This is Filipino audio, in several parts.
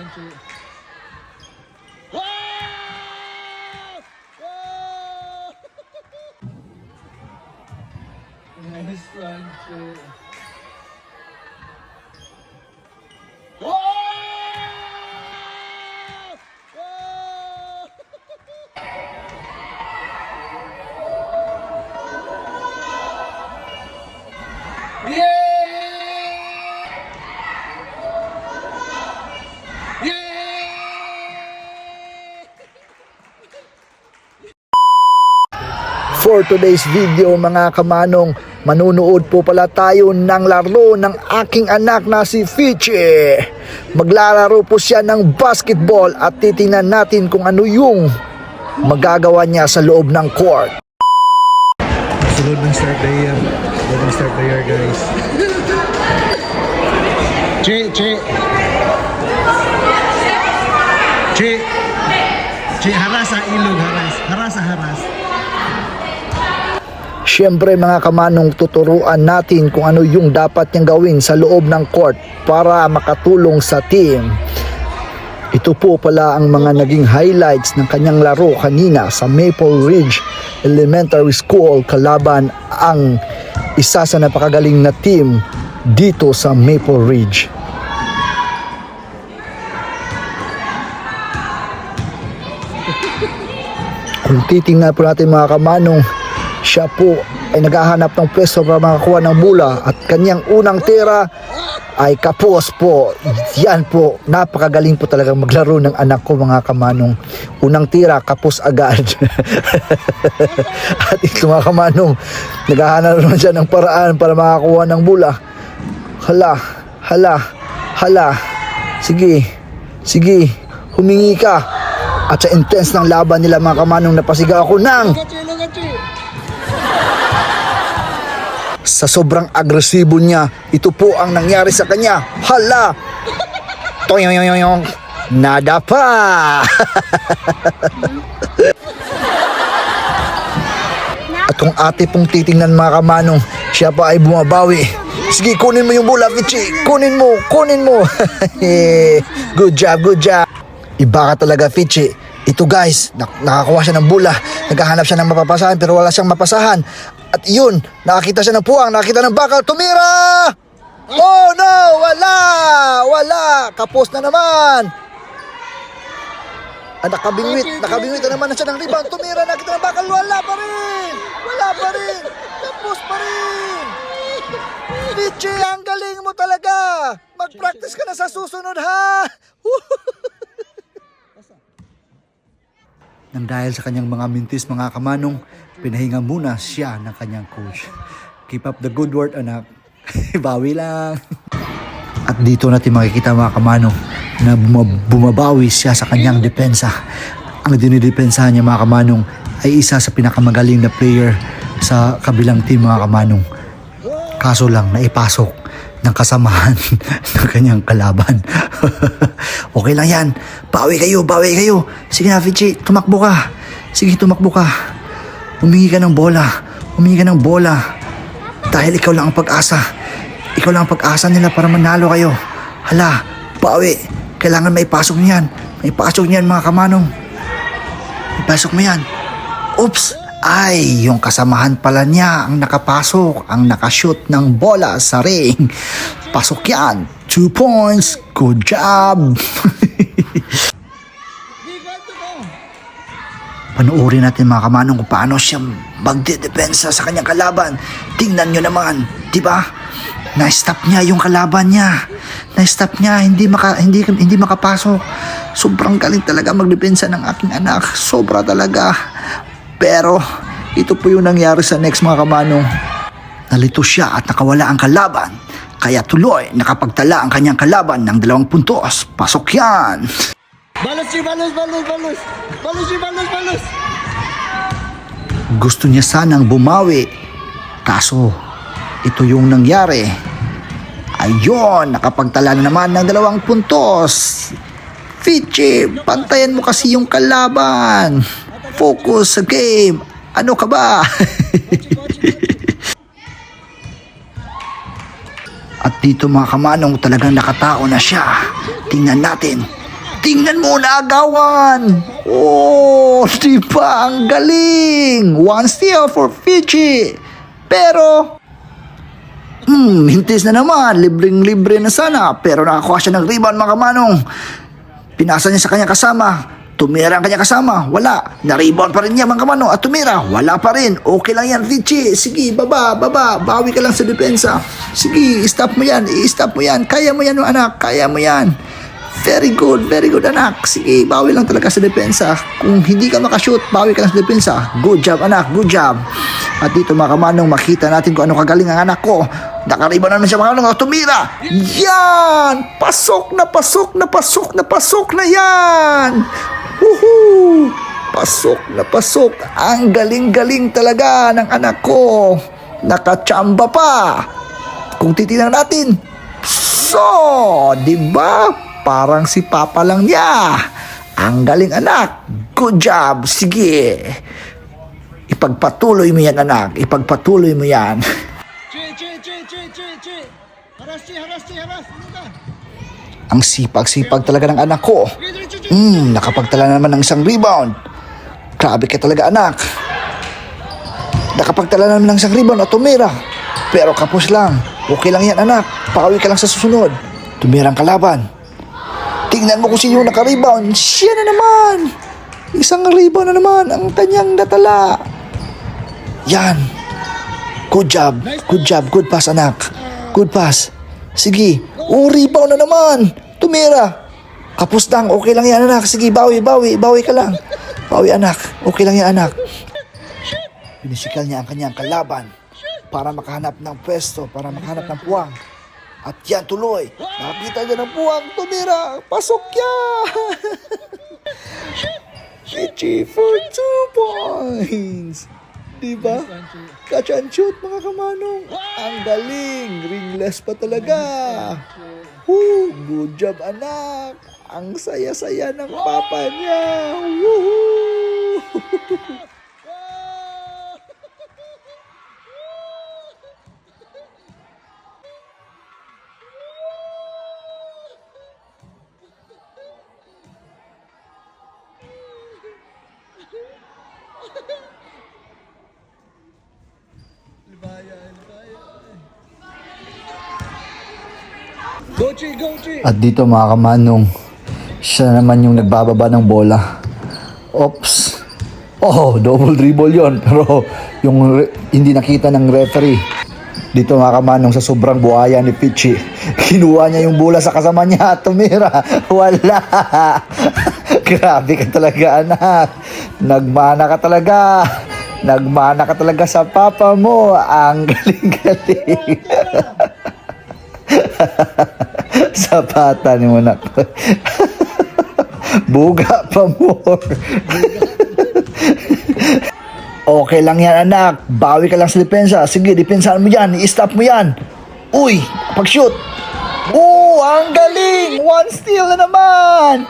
one, two. Wow! Wow! Nice one, two. Wow! Wow! Yeah! For today's video mga kamanong, manunood po pala tayo ng laro ng aking anak na si Fichi. Maglalaro po siya ng basketball at titingnan natin kung ano yung magagawa niya sa loob ng court. Sunod ng start player. Sunod ng start player, guys. Che, haras sa ilog, haras. Siyempre mga kamanong, tuturuan natin kung ano yung dapat niyang gawin sa loob ng court para makatulong sa team. Ito po pala ang mga naging highlights ng kanyang laro kanina sa Maple Ridge Elementary School kalaban ang isa sa napakagaling na team dito sa Maple Ridge. Kung titingnan po natin mga kamanong, siya po ay naghahanap ng pwesto para makakuha ng bola at kanyang unang tira ay kapos po. Yan po, napakagaling po talaga maglaro ng anak ko mga kamanong. Unang tira, kapos agad. At ito mga kamanong, naghahanap naman siya ng paraan para makakuha ng bola. Hala. Sige, humingi ka. At sa intense ng laban nila mga kamanong, napasigaw ako ng sa sobrang agresibo niya, ito po ang nangyari sa kanya. Hala! Toyoyoyoyong! Nada pa! At kung ate pong titingnan mga kamanong, siya pa ay bumabawi. Sige, kunin mo yung bola, Fichi! Kunin mo! Good job! Iba ka talaga, Fichi. Ito guys, nakakuha siya ng bola. Naghahanap siya ng mapapasahan pero wala siyang mapasahan. At yun, nakakita siya ng puwang, nakakita ng bakal, tumira! Oh no, wala! Kapos na naman! Nakabingwit na naman siya ng rebound, tumira, nakita ng bakal, wala pa rin! Kapos pa rin! Fichi, ang galing mo talaga! Mag-practice ka na sa susunod ha! Nang dahil sa kanyang mga mintis mga kamanong, pinahinga muna siya ng kanyang coach. Keep up the good work anak. Bawi lang. At dito natin makikita mga kamanong na bumabawi siya sa kanyang depensa. Ang dinidepensahan niya mga kamanong ay isa sa pinakamagaling na player sa kabilang team mga kamanong. Kaso lang naipasok ng kasamahan ng kanyang kalaban. Okay lang yan. Bawi kayo. Sige na, Fichi, tumakbo ka. Humingi ka ng bola. Dahil ikaw lang ang pag-asa. Ikaw lang ang pag-asa nila para manalo kayo. Hala, bawi. Kailangan maipasok niyan mga kamanong. Ipasok mo yan. Oops! Ay, yung kasamahan pala niya ang nakapasok, ang nakashoot ng bola sa ring. Pasok yan. 2 points. Good job. Panuorin natin mga kamanong kung paano siya magdedepensa sa kanyang kalaban. Tingnan nyo naman, di ba? Na-stop niya yung kalaban niya. Hindi makapasok. Sobrang galing talaga magdepensa ng aking anak. Sobra talaga. Pero ito po yung nangyari sa next mga kamanong. Nalito siya at nakawala ang kalaban. Kaya tuloy nakapagtala ang kanyang kalaban ng 2 puntos. Pasok yan. Balos. Gusto niya sanang bumawi. Kaso ito yung nangyari. Ayun, nakapagtala na naman ng 2 puntos. Fichi, pantayan mo kasi yung kalaban. Focus sa game. Ano ka ba? At dito mga kamanong, talagang nakatao na siya. Tingnan natin. Tingnan mo na agawan. Oh, di ba? Ang galing. 1 steal for Fiji. Pero, hintis na naman. Libreng-libre na sana. Pero nakakuha siya ng rebound, mga kamanong. Pinasa niya sa kanyang kasama. Tumira ang kanyang kasama. Wala. Na-rebound pa rin niya, mga kamanong. At tumira. Wala pa rin. Okay lang yan, Fiji. Sige, baba. Bawi ka lang sa depensa. Sige, stop mo yan. I-stop mo yan. Kaya mo yan, anak. Kaya mo yan. Very good anak. Sige, bawi lang talaga sa depensa. Kung hindi ka makashoot, bawi ka lang sa depensa. Good job anak, good job. At dito mga kamanong, makita natin kung ano kagaling ang anak ko. Nakariba naman siya mga kamanong, tumira. Yan! Pasok na yan! Woohoo! Pasok. Ang galing talaga ng anak ko. Nakachamba pa. Kung titignan natin, so, di ba? Parang si Papa lang niya. Ang galing anak. Good job. Sige. Ipagpatuloy mo yan anak. Ipagpatuloy mo yan. Ang sipag talaga ng anak ko. Nakapagtala naman ng isang rebound. Grabe ka talaga anak. Nakapagtala naman ng isang rebound at tumira. Pero kapos lang. Okay lang yan anak. Pauwi ka lang sa susunod. Tumirang kalaban. Tingnan mo kung sino naka-rebound. Siya na naman. Isang rebound na naman ang kanyang natala. Yan. Good job. Good pass, anak. Good pass. Sige. Rebound na naman. Tumira. Kapos lang. Okay lang yan, anak. Sige, bawi ka lang. Bawi, anak. Okay lang yan, anak. Pinisikal niya ang kanyang kalaban para makahanap ng pwesto, para makahanap ng puwang. At yan tuloy. Nakita niya ng puwang. Tumira. Pasok yan. Fiji for 2 points. Diba? Catch and shoot mga kamanong. Ang galing. Ringless pa talaga. Good job anak. Ang saya-saya ng papa niya. Woohoo! At dito mga kamanong, siya naman yung nagbababa ng bola. Oops. Oh, double dribble yon. Pero yung hindi nakita ng referee. Dito mga kamanong, sa sobrang buhaya ni Pichi, kinuha niya yung bola sa kasama niya at tumira. Wala. Grabe ka talaga anak. Nagmana ka talaga sa papa mo. Ang galing-galing. Sapata ni mo nak. Buga pa more. Okay lang yan anak. Bawi ka lang sa depensa. Sige, depensahan mo yan. I-stop mo yan. Uy, pag-shoot. Ang galing. 1 steal na naman.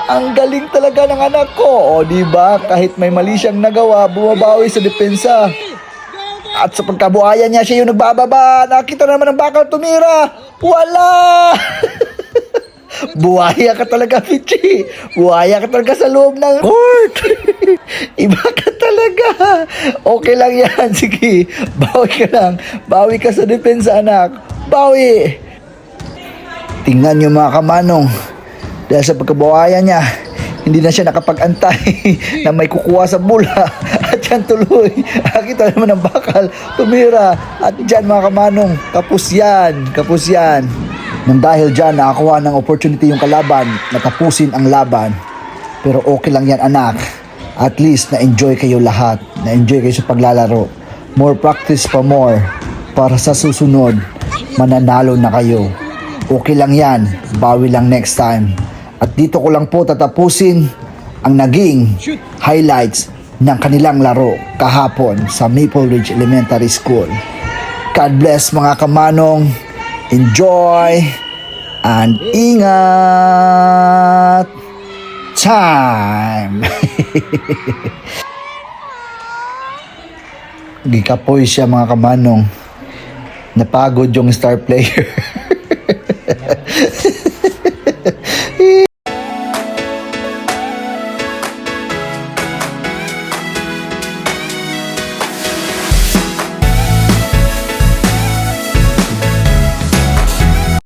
Ang galing talaga ng anak ko. O diba, kahit may mali siyang nagawa, bumabawi sa depensa. At sa pagkabuhayan niya, siya yung nagbababa. Nakita naman ng bakal tumira. Wala! Buhaya ka talaga, Pichi. Buhaya ka talaga sa loob ng court. Iba ka talaga. Okay lang yan. Sige, bawi ka lang. Bawi ka sa depensa, anak. Bawi. Tingnan niyo mga kamanong. Dahil sa pagkabuhayan niya, hindi na siya nakapag-antay na may kukuha sa bola. At yan tuloy. Nakita naman ng bakal. Tumira. At dyan mga kamanong, kapos yan. Nang dahil dyan, nakakuha ng opportunity yung kalaban na tapusin ang laban. Pero okay lang yan anak. At least na-enjoy kayo lahat. Na-enjoy kayo sa paglalaro. More practice pa more. Para sa susunod, mananalo na kayo. Okay lang yan. Bawi lang next time. At dito ko lang po tatapusin ang naging highlights ng kanilang laro kahapon sa Maple Ridge Elementary School. God bless mga kamanong. Enjoy and ingat. Time. Gikapoy siya mga kamanong. Napagod yung star player.